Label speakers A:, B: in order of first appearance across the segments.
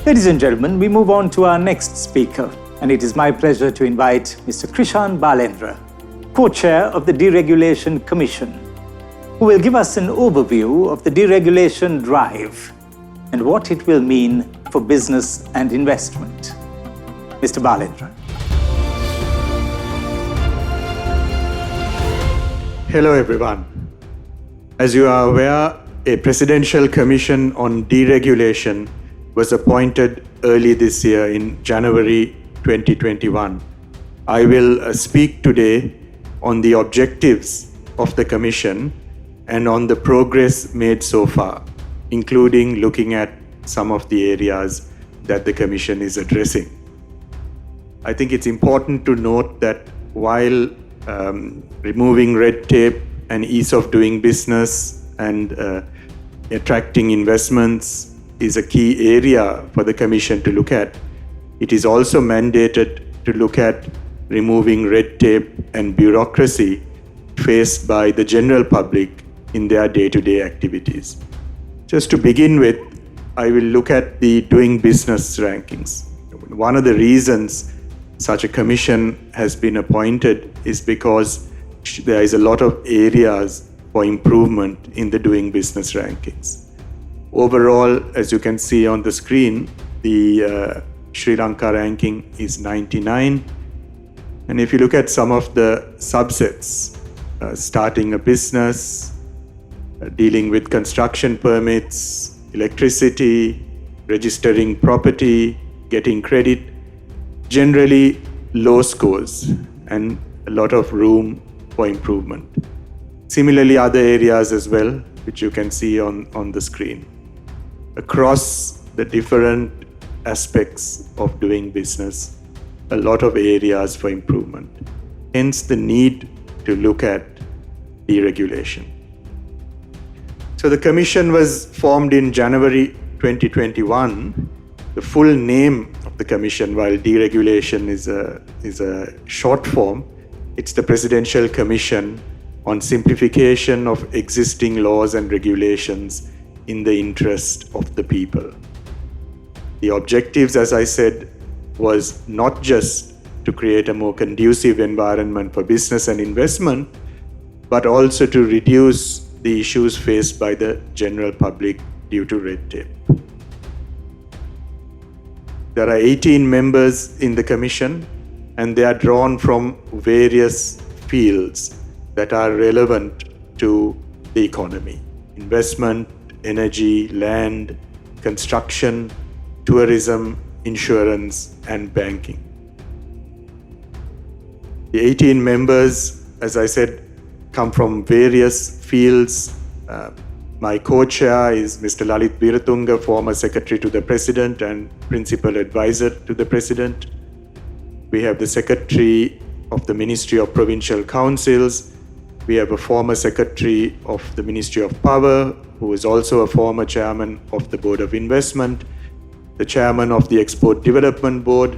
A: Ladies and gentlemen, we move on to our next speaker, and it is my pleasure to invite Mr. Krishan Balendra, co-chair of the Deregulation Commission, who will give us an overview of the Deregulation Drive and what it will mean for business and investment. Mr. Balendra.
B: Hello everyone. As you are aware, a Presidential Commission on Deregulation was appointed early this year in January 2021. I will speak today on the objectives of the Commission and on the progress made so far, including looking at some of the areas that the Commission is addressing. I think it's important to note that while removing red tape and ease of doing business and attracting investments is a key area for the Commission to look at, it is also mandated to look at removing red tape and bureaucracy faced by the general public in their day-to-day activities. Just to begin with, I will look at the doing business rankings. One of the reasons such a commission has been appointed is because there is a lot of areas for improvement in the doing business rankings. Overall, as you can see on the screen, the Sri Lanka ranking is 99. And if you look at some of the subsets, starting a business, dealing with construction permits, electricity, registering property, getting credit, generally low scores and a lot of room for improvement. Similarly, other areas as well, which you can see on the screen. Across the different aspects of doing business, a lot of areas for improvement. Hence the need to look at deregulation. So the Commission was formed in January 2021. The full name of the Commission, while deregulation is a short form, it's the Presidential Commission on Simplification of Existing Laws and Regulations in the interest of the people. The objectives, as I said, was not just to create a more conducive environment for business and investment, but also to reduce the issues faced by the general public due to red tape. There are 18 members in the Commission, and they are drawn from various fields that are relevant to the economy: investment, energy, land, construction, tourism, insurance, and banking. The 18 members, as I said, come from various fields. My co-chair is Mr. Lalit Biratunga, former Secretary to the President and Principal Advisor to the President. We have the Secretary of the Ministry of Provincial Councils. We have a former Secretary of the Ministry of Power, who is also a former Chairman of the Board of Investment, the Chairman of the Export Development Board,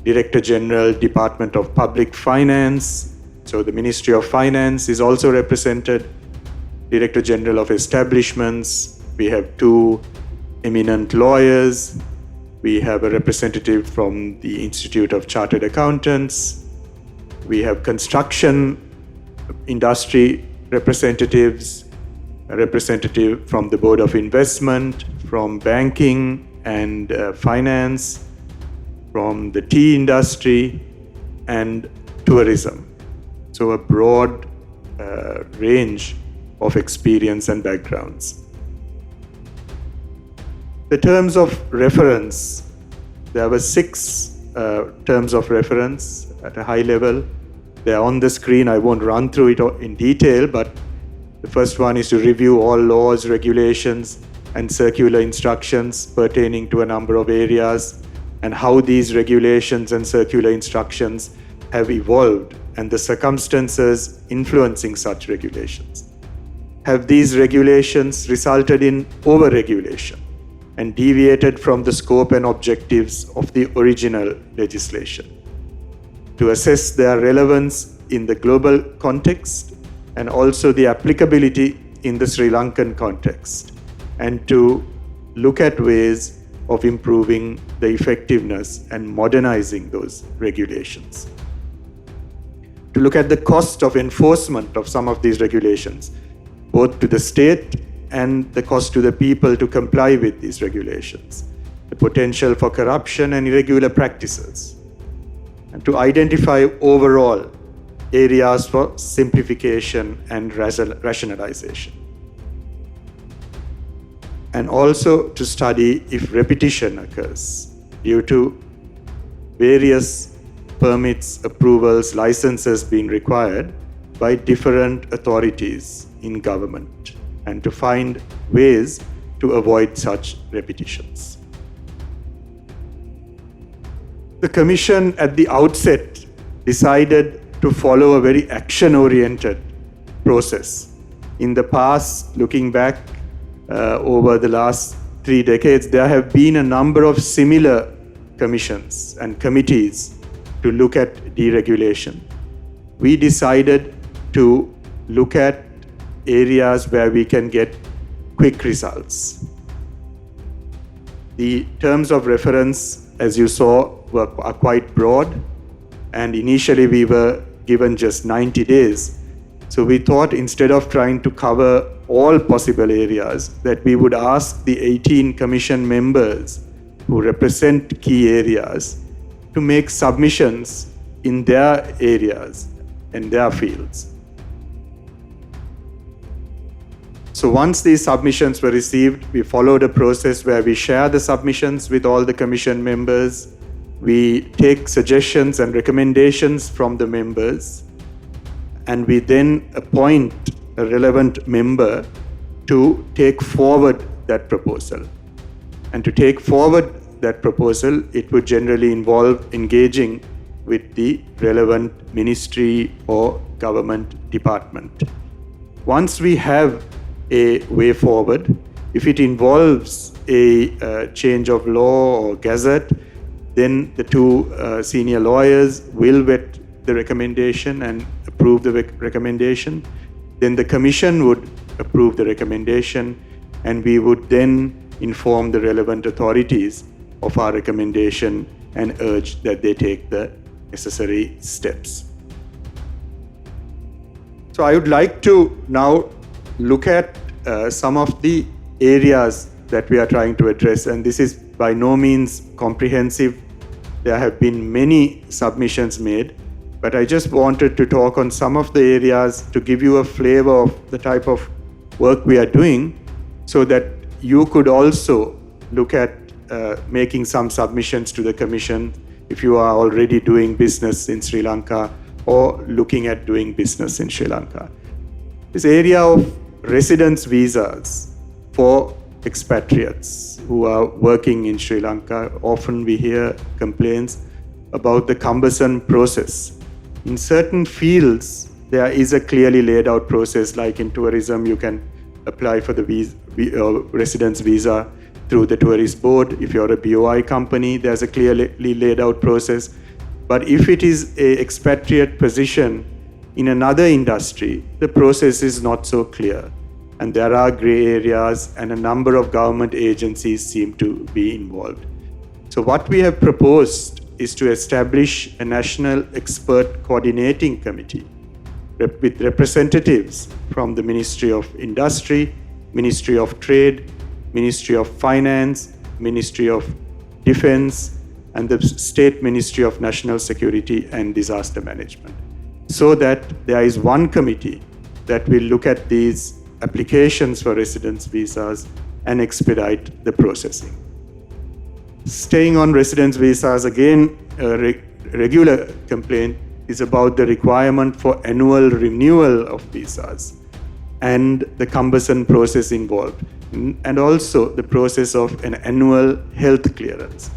B: Director General, Department of Public Finance. So the Ministry of Finance is also represented, Director General of Establishments. We have two eminent lawyers. We have a representative from the Institute of Chartered Accountants. We have construction industry representatives, a representative from the Board of Investment, from banking and finance, from the tea industry and tourism. So a broad range of experience and backgrounds. The terms of reference, there were 6 terms of reference at a high level. They're on the screen. I won't run through it in detail, but the first one is to review all laws, regulations, and circular instructions pertaining to a number of areas, and how these regulations and circular instructions have evolved and the circumstances influencing such regulations. Have these regulations resulted in over-regulation and deviated from the scope and objectives of the original legislation? To assess their relevance in the global context and also the applicability in the Sri Lankan context, and to look at ways of improving the effectiveness and modernizing those regulations. To look at the cost of enforcement of some of these regulations, both to the state and the cost to the people to comply with these regulations, the potential for corruption and irregular practices, and to identify overall areas for simplification and rationalization. And also to study if repetition occurs due to various permits, approvals, licenses being required by different authorities in government, and to find ways to avoid such repetitions. The Commission at the outset decided to follow a very action-oriented process. In the past, looking back over the last 3 decades, there have been a number of similar commissions and committees to look at deregulation. We decided to look at areas where we can get quick results. The terms of reference, as you saw, are quite broad, and initially we were given just 90 days. So we thought, instead of trying to cover all possible areas, that we would ask the 18 Commission members who represent key areas to make submissions in their areas and their fields. So once these submissions were received, we followed a process where we share the submissions with all the Commission members. We take suggestions and recommendations from the members, and we then appoint a relevant member to take forward that proposal. And to take forward that proposal, it would generally involve engaging with the relevant ministry or government department. Once we have a way forward, if it involves a change of law or gazette, then the 2 senior lawyers will vet the recommendation and approve the recommendation. Then the Commission would approve the recommendation, and we would then inform the relevant authorities of our recommendation and urge that they take the necessary steps. So I would like to now look at some of the areas that we are trying to address, and this is by no means comprehensive. There have been many submissions made, but I just wanted to talk on some of the areas to give you a flavor of the type of work we are doing, so that you could also look at making some submissions to the Commission if you are already doing business in Sri Lanka or looking at doing business in Sri Lanka. This area of residence visas for expatriates who are working in Sri Lanka, often we hear complaints about the cumbersome process. In certain fields, there is a clearly laid out process, like in tourism, you can apply for the residence visa through the tourist board. If you're a BOI company, there's a clearly laid out process. But if it is an expatriate position in another industry, the process is not so clear. And there are gray areas, and a number of government agencies seem to be involved. So what we have proposed is to establish a national expert coordinating committee with representatives from the Ministry of Industry, Ministry of Trade, Ministry of Finance, Ministry of Defense, and the State Ministry of National Security and Disaster Management, so that there is one committee that will look at these applications for residence visas and expedite the processing. Staying on residence visas, again, a regular complaint is about the requirement for annual renewal of visas and the cumbersome process involved, and also the process of an annual health clearance.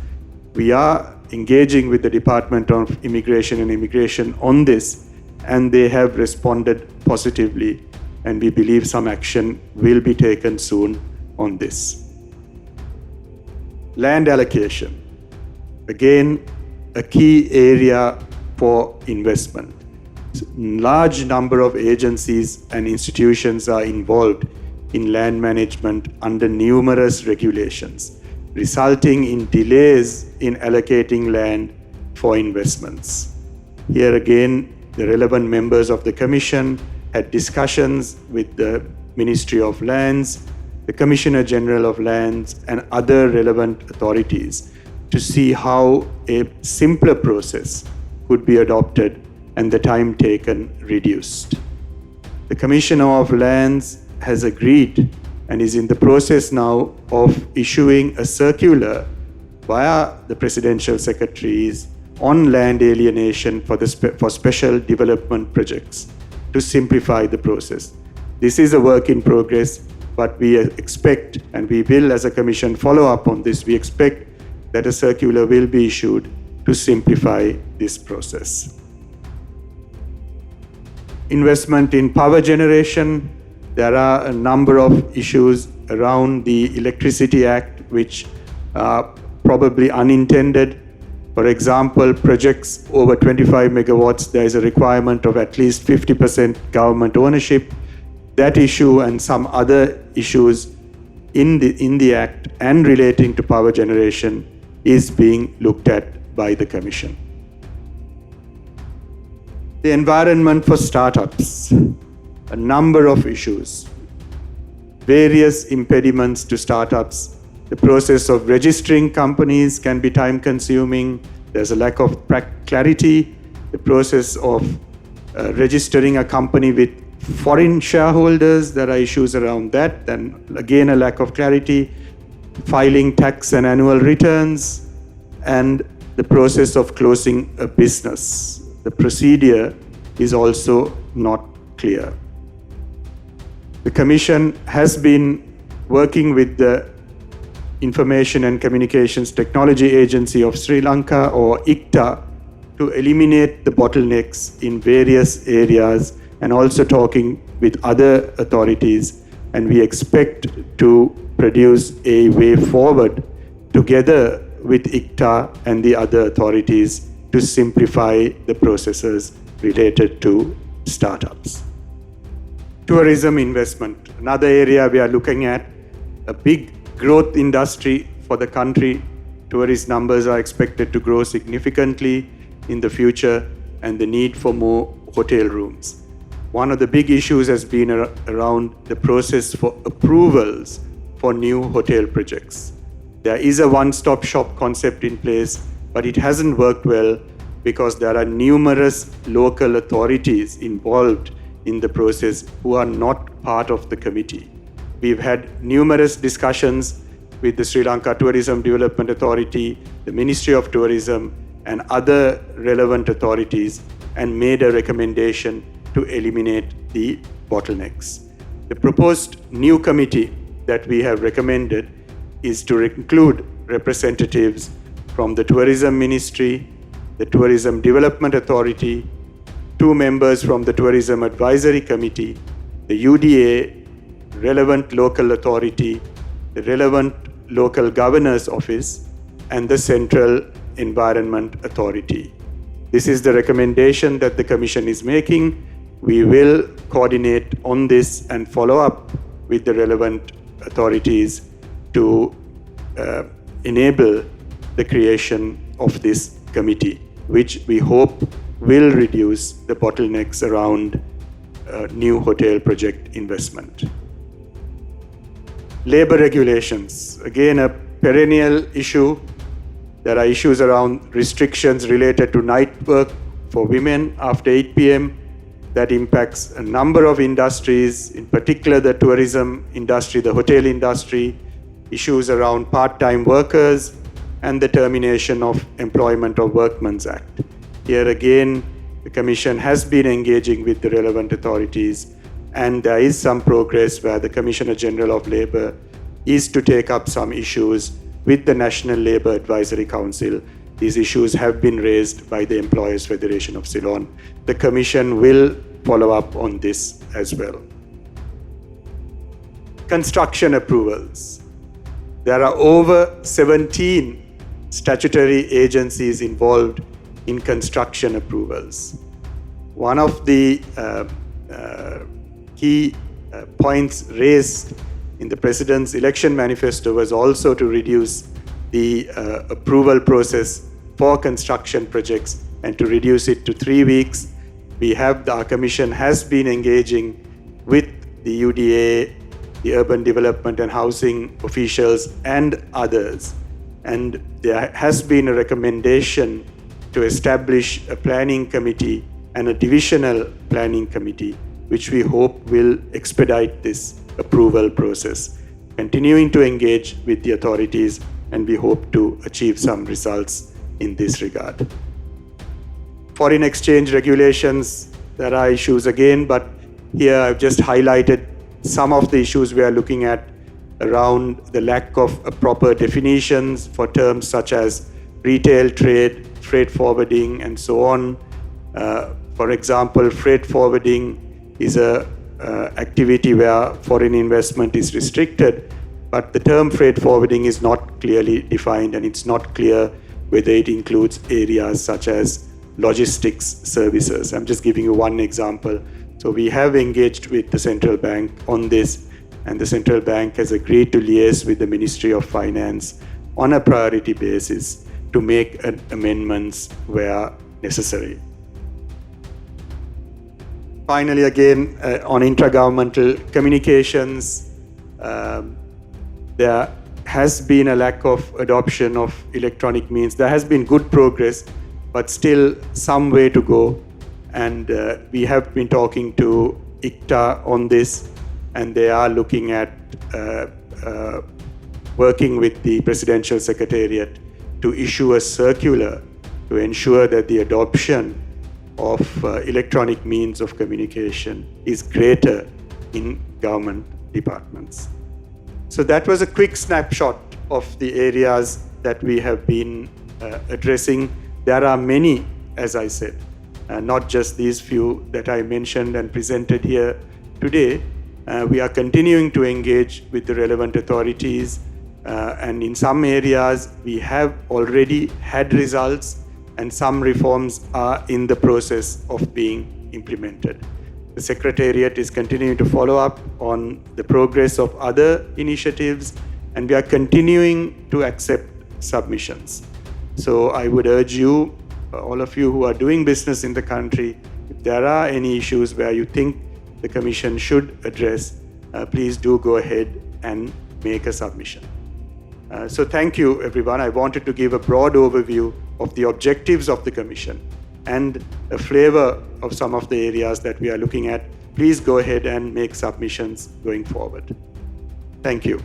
B: We are engaging with the Department of Immigration and Immigration on this, and they have responded positively, and we believe some action will be taken soon on this. Land allocation, again, a key area for investment. Large number of agencies and institutions are involved in land management under numerous regulations. resulting in delays in allocating land for investments. Here again, the relevant members of the Commission had discussions with the Ministry of Lands, the Commissioner General of Lands, and other relevant authorities to see how a simpler process could be adopted and the time taken reduced. The Commissioner of Lands has agreed and is in the process now of issuing a circular via the Presidential Secretaries on land alienation for special development projects to simplify the process. This is a work in progress, but we expect, and we will as a Commission follow up on this, we expect that a circular will be issued to simplify this process. Investment in power generation. There are a number of issues around the Electricity Act which are probably unintended. For example, projects over 25 megawatts, there is a requirement of at least 50% government ownership. That issue and some other issues in the Act and relating to power generation is being looked at by the Commission. The environment for startups, a number of issues, various impediments to startups. The process of registering companies can be time consuming. There's a lack of clarity. The process of registering a company with foreign shareholders, there are issues around that. Then again, a lack of clarity. Filing tax and annual returns, and the process of closing a business. The procedure is also not clear. The Commission has been working with the Information and Communications Technology Agency of Sri Lanka, or ICTA, to eliminate the bottlenecks in various areas, and also talking with other authorities, and we expect to produce a way forward together with ICTA and the other authorities to simplify the processes related to startups. Tourism investment, another area we are looking at, a big growth industry for the country. Tourist numbers are expected to grow significantly in the future, and the need for more hotel rooms. One of the big issues has been around the process for approvals for new hotel projects. There is a one-stop shop concept in place, but it hasn't worked well because there are numerous local authorities involved in the process who are not part of the committee. We've had numerous discussions with the Sri Lanka Tourism Development Authority, the Ministry of Tourism, and other relevant authorities, and made a recommendation to eliminate the bottlenecks. The proposed new committee that we have recommended is to include representatives from the Tourism Ministry, the Tourism Development Authority, 2 members from the Tourism Advisory Committee, the UDA, relevant local authority, the relevant local governor's office, and the Central Environment Authority. This is the recommendation that the Commission is making. We will coordinate on this and follow up with the relevant authorities to enable the creation of this committee, which we hope will reduce the bottlenecks around new hotel project investment. Labor regulations, again a perennial issue. There are issues around restrictions related to night work for women after 8 p.m. that impacts a number of industries, in particular the tourism industry, the hotel industry, issues around part-time workers, and the termination of Employment of Workmen's Act. Here again, the Commission has been engaging with the relevant authorities, and there is some progress where the Commissioner General of Labour is to take up some issues with the National Labour Advisory Council. These issues have been raised by the Employers Federation of Ceylon. The Commission will follow up on this as well. Construction approvals. There are over 17 statutory agencies involved in construction approvals. One of the key points raised in the President's election manifesto was also to reduce the approval process for construction projects and to reduce it to 3 weeks. Our commission has been engaging with the UDA, the urban development and housing officials and others. And there has been a recommendation to establish a planning committee and a divisional planning committee, which we hope will expedite this approval process. Continuing to engage with the authorities, and we hope to achieve some results in this regard. Foreign exchange regulations, there are issues again, but here I've just highlighted some of the issues we are looking at around the lack of proper definitions for terms such as retail trade, freight forwarding, and so on. For example, freight forwarding is a activity where foreign investment is restricted, but the term freight forwarding is not clearly defined, and it's not clear whether it includes areas such as logistics services. I'm just giving you one example. So we have engaged with the central bank on this, and the central bank has agreed to liaise with the Ministry of Finance on a priority basis to make amendments where necessary. Finally, again, on intragovernmental communications, there has been a lack of adoption of electronic means. There has been good progress, but still some way to go. And we have been talking to ICTA on this, and they are looking at working with the Presidential Secretariat to issue a circular to ensure that the adoption of electronic means of communication is greater in government departments. So that was a quick snapshot of the areas that we have been addressing. There are many, as I said, not just these few that I mentioned and presented here today. We are continuing to engage with the relevant authorities, and in some areas we have already had results, and some reforms are in the process of being implemented. The Secretariat is continuing to follow up on the progress of other initiatives, and we are continuing to accept submissions. So I would urge you, all of you who are doing business in the country, if there are any issues where you think the Commission should address, please do go ahead and make a submission. So thank you, everyone. I wanted to give a broad overview of the objectives of the Commission and a flavor of some of the areas that we are looking at. Please go ahead and make submissions going forward. Thank you.